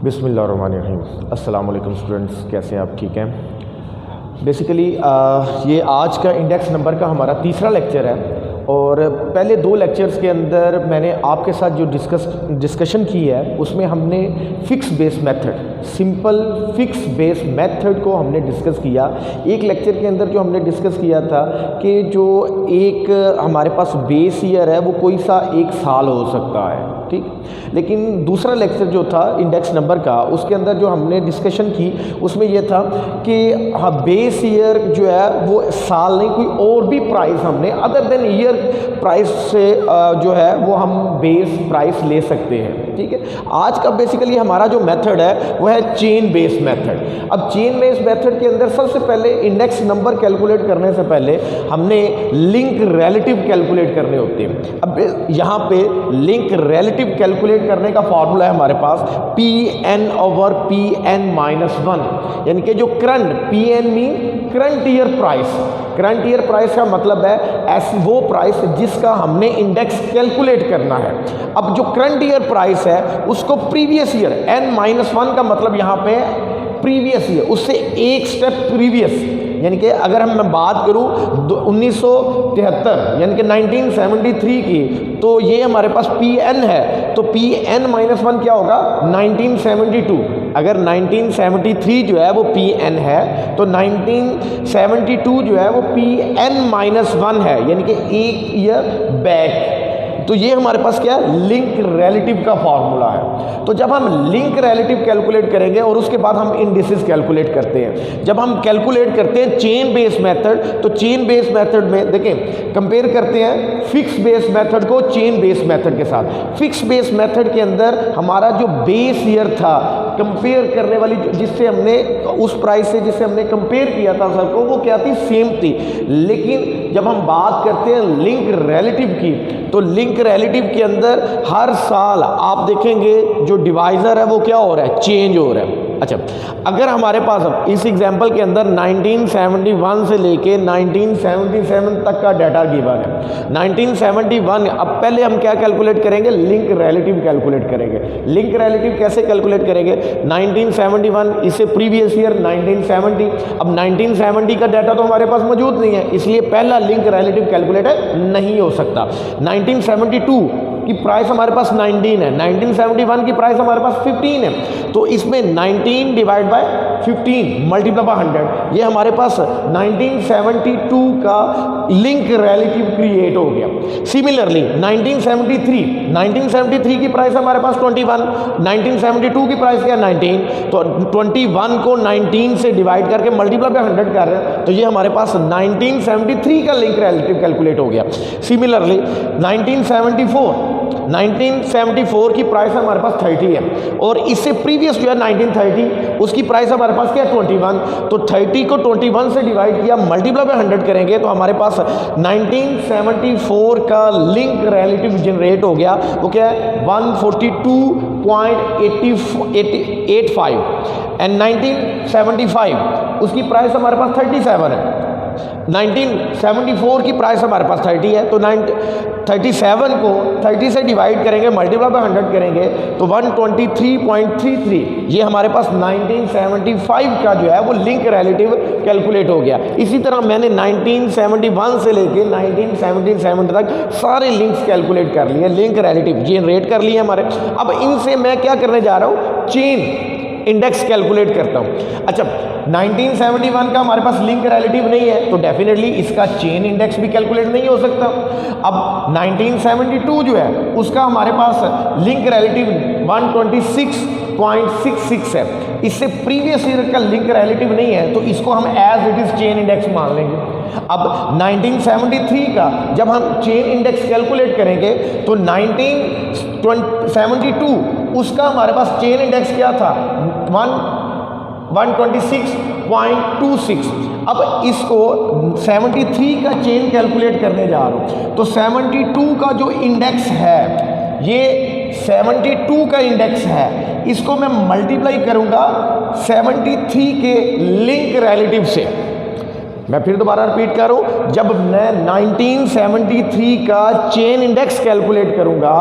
बिस्मिल्लाहिर्रहमानिर्रहीम। अस्सलाम वालेकुम स्टूडेंट्स, कैसे हैं आप? ठीक हैं। बेसिकली ये आज का इंडेक्स नंबर का हमारा तीसरा लेक्चर है और पहले दो लेक्चर्स के अंदर मैंने आपके साथ जो डिस्कशन की है उसमें हमने fix base method, simple fix base method को हमने डिस्कस किया। एक लेक्चर के अंदर जो हमने डिस्कस किया था कि जो एक हमारे पास बेस ईयर है वो कोई सा एक साल हो सकता है, ठीक। लेकिन दूसरा लेक्चर जो था इंडेक्स नंबर का, उसके अंदर जो हमने डिस्कशन की उसमें यह था कि हाँ, बेस ईयर जो है वो साल नहीं, कोई और भी प्राइस हमने अदर देन ईयर प्राइस से जो है वो हम बेस प्राइस ले सकते हैं, ठीक है। आज का बेसिकली हमारा जो मेथड है वो है चेन बेस मेथड। अब चेन बेस मेथड के अंदर सबसे पहले इंडेक्स नंबर कैलकुलेट करने से पहले हमने लिंक रिलेटिव कैलकुलेट करने होते हैं। अब यहाँ पे लिंक रिलेटिव कैलकुलेट करने का फॉर्मूला है हमारे पास Pn ओवर Pn माइनस 1, यानी कि जो current Pn mean current year price. Current year price का मतलब है ऐसी वो प्राइस जिसका हमने इंडेक्स कैलकुलेट करना है। अब जो करंट ईयर प्राइस है उसको प्रीवियस ईयर, n-1 का मतलब यहाँ पे प्रीवियस ईयर, उससे एक स्टेप प्रीवियस, यानी कि अगर मैं बात करूँ 1973 यानी कि 1973 की, तो ये हमारे पास Pn है, तो Pn-1 क्या होगा 1972। अगर 1973 जो है वो Pn है तो 1972 जो है वो Pn-1 है, यानी कि एक ईयर बैक। तो ये हमारे पास क्या है, लिंक रिलेटिव का फॉर्मूला है। तो जब हम लिंक रिलेटिव कैलकुलेट करेंगे और उसके बाद हम इंडिसेस कैलकुलेट करते हैं। जब हम कैलकुलेट करते हैं चेन बेस मेथड, तो चेन बेस मेथड में देखें कंपेयर करते हैं फिक्स बेस मेथड को चेन बेस मेथड के साथ। फिक्स बेस मेथड के अंदर हमारा जो बेस ईयर था, कंपेयर करने वाली जिससे हमने उस प्राइस से जिससे हमने कंपेयर किया था सर को, वो क्या थी, सेम थी। लेकिन जब हम बात करते हैं लिंक रिलेटिव की, तो लिंक रिलेटिव के अंदर हर साल आप देखेंगे जो डिवाइजर है वो क्या हो रहा है, चेंज हो रहा है। अच्छा, अगर हमारे पास इस एग्जांपल के अंदर 1971 से लेके 1977 तक का डाटा गिवन है। 1971, अब पहले हम क्या कैलकुलेट करेंगे, लिंक रिलेटिव कैलकुलेट करेंगे। लिंक रिलेटिव कैसे कैलकुलेट करेंगे, 1971 इससे प्रीवियस ईयर 1970। अब 1970 का डाटा तो हमारे पास मौजूद नहीं है, इसलिए पहला लिंक रिलेटिव कैलकुलेट नहीं हो सकता। 1972 की प्राइस हमारे पास 19 है, 1971 की प्राइस हमारे पास 15 है, तो इसमें 19 डिवाइड बाय 15 मल्टीप्लाई बाय 100, ये हमारे पास 1972 का लिंक रिलेटिव क्रिएट हो गया। सिमिलरली 1973 की प्राइस हमारे पास 21, 1972 की प्राइस क्या 19, तो 21 को 19 से डिवाइड करके मल्टीप्लाई बाय 100 कर रहे हैं, तो ये हमारे पास 1973 का लिंक रिलेटिव कैलकुलेट हो गया। सिमिलरली 1974 की प्राइस हमारे पास 30 है, और इससे प्रीवियस जो है 1930, उसकी प्राइस हमारे पास क्या है 21, तो 30 को 21 से डिवाइड किया, मल्टीप्लाई बाय 100 करेंगे तो हमारे पास 1974 का लिंक रिलेटिव जनरेट हो गया। वो क्या है 142.85, एंड 1975 उसकी प्राइस हमारे पास 37 है। 1974 की प्राइस हमारे पास 30 है, तो 37 को 30 से डिवाइड करेंगे, मल्टीप्लाई बाय 100 करेंगे तो 123.33, ये हमारे पास 1975 का जो है वो लिंक रिलेटिव कैलकुलेट हो गया। इसी तरह मैंने 1971 से लेके 1977 तक सारे लिंक्स कैलकुलेट कर लिए, लिंक रिलेटिव जनरेट कर लिए हमारे। अब इनसे मैं क्या करने जा रहा हूँ, चेन इंडेक्स कैलकुलेट करता हूँ। अच्छा, 1971 का हमारे पास लिंक रिलेटिव नहीं है, तो डेफिनेटली इसका चेन इंडेक्स भी कैलकुलेट नहीं हो सकता। अब 1972 जो है उसका हमारे पास लिंक रिलेटिव 126.66 है, इससे प्रीवियस ईयर का लिंक रिलेटिव नहीं है, तो इसको हम as it is chain index मान लेंगे। अब 1973 का जब हम चेन इंडेक्स कैलकुलेट करेंगे तो 1972 उसका हमारे पास चेन इंडेक्स क्या था 126.26। अब इसको 73 का चेन कैलकुलेट करने जा रहा हूँ, तो 72 का जो इंडेक्स है, ये 72 का इंडेक्स है, इसको मैं मल्टीप्लाई करूँगा 73 के लिंक रिलेटिव से। मैं फिर दोबारा रिपीट कर रहा हूँ, जब मैं 1973 का चेन इंडेक्स कैलकुलेट करूंगा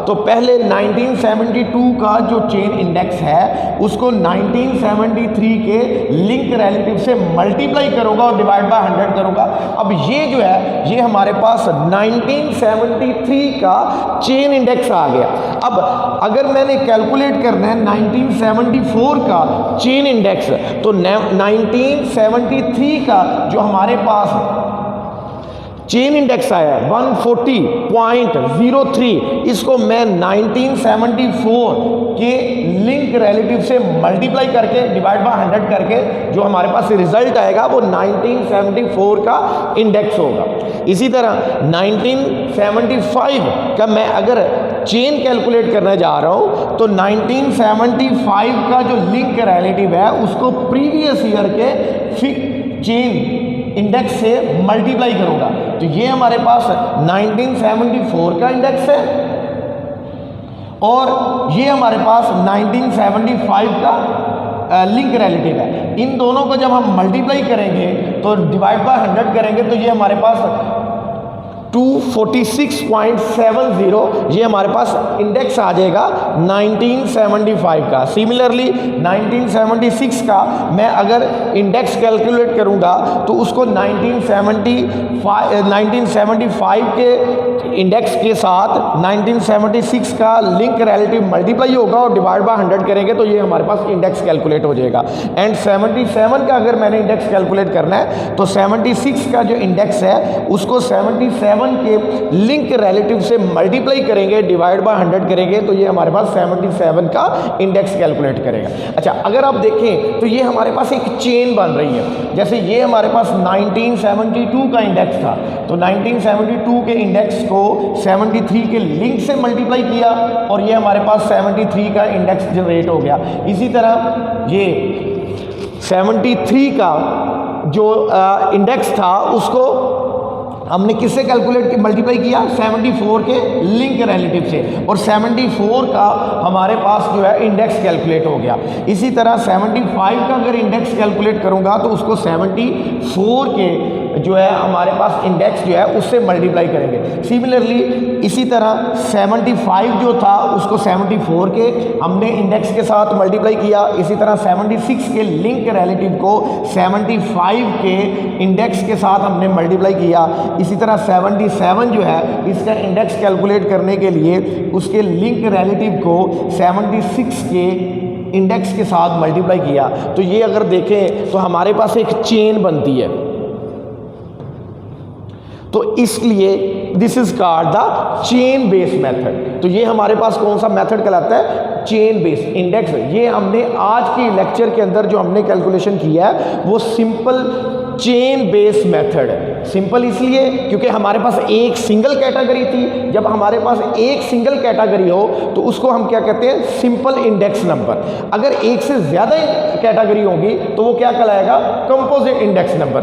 तो पहले 1972 का जो चेन इंडेक्स है उसको 1973 के लिंक रिलेटिव से मल्टीप्लाई करूंगा और डिवाइड बाय 100 करूंगा। अब ये जो है ये हमारे पास 1973 का चेन इंडेक्स आ गया। अब अगर मैंने कैलकुलेट करना है 1974 का चेन इंडेक्स तो 1973 का जो हमारे पास चेन इंडेक्स आया 140.03, इसको मैं 1974 के लिंक रिलेटिव से मल्टीप्लाई करके डिवाइड बाय 100 करके जो हमारे पास रिजल्ट आएगा वो 1974 का इंडेक्स होगा। इसी तरह 1975 का मैं अगर चेन कैलकुलेट करने जा रहा हूं तो 1975 का जो लिंक रिलेटिव है उसको प्रीवियस ईयर के चेन इंडेक्स से मल्टीप्लाई करूंगा तो ये हमारे पास 1974 का इंडेक्स है और ये हमारे पास 1975 का लिंक रिलेटिव है। इन दोनों को जब हम मल्टीप्लाई करेंगे तो डिवाइड बाय 100 करेंगे तो ये हमारे पास 246.70 ये हमारे पास इंडेक्स आ जाएगा 1975 का। सिमिलरली 1976 का मैं अगर इंडेक्स कैलकुलेट करूंगा तो उसको 1975 के इंडेक्स के साथ 1976 का लिंक रिलेटिव मल्टीप्लाई होगा और डिवाइड बाय 100 करेंगे तो ये हमारे पास इंडेक्स कैलकुलेट हो जाएगा। एंड 77 का अगर मैंने इंडेक्स कैलकुलेट करना है तो 76 का जो इंडेक्स है उसको 77 के लिंक रिलेटिव से मल्टीप्लाई करेंगे डिवाइड बाय 100 करेंगे तो ये हमारे पास 77 का इंडेक्स कैलकुलेट करेगा। अच्छा, अगर आप देखें तो ये हमारे पास एक चेन बन रही है। जैसे ये हमारे पास 1972 का इंडेक्स था तो 1972 के इंडेक्स को 73 के लिंक से मल्टीप्लाई किया और ये हमारे पास 73 का इंडेक्स जनरेट हो गया। इसी तरह ये 73 का जो इंडेक्स था उसको हमने किससे कैलकुलेट मल्टीप्लाई किया 74 के लिंक रिलेटिव से और 74 का हमारे पास जो है इंडेक्स कैलकुलेट हो गया। इसी तरह 75 का अगर इंडेक्स कैलकुलेट करूंगा तो उसको 74 के जो है हमारे पास इंडेक्स जो है उससे मल्टीप्लाई करेंगे। सिमिलरली इसी तरह 75 जो था उसको 74 के हमने इंडेक्स के साथ मल्टीप्लाई किया। इसी तरह 76 के लिंक रिलेटिव को 75 के इंडेक्स के साथ हमने मल्टीप्लाई किया। इसी तरह 77 जो है इसका इंडेक्स कैलकुलेट करने के लिए उसके लिंक रिलेटिव को 76 के इंडेक्स के साथ मल्टीप्लाई किया। तो ये अगर देखें तो हमारे पास एक चेन बनती है। तो इसलिए this is called the chain based method. तो ये हमारे पास कौन सा मेथड कहलाता है चेन बेस्ड इंडेक्स। ये हमने आज के लेक्चर के अंदर जो हमने कैलकुलेशन किया है वो सिंपल चेन बेस्ड मेथड है। सिंपल इसलिए क्योंकि हमारे पास एक सिंगल कैटेगरी थी। जब हमारे पास एक सिंगल कैटेगरी हो तो उसको हम क्या कहते हैं सिंपल इंडेक्स नंबर। अगर एक से ज़्यादा कैटेगरी होगी तो वो क्या कहलाएगा कंपोजिट इंडेक्स नंबर।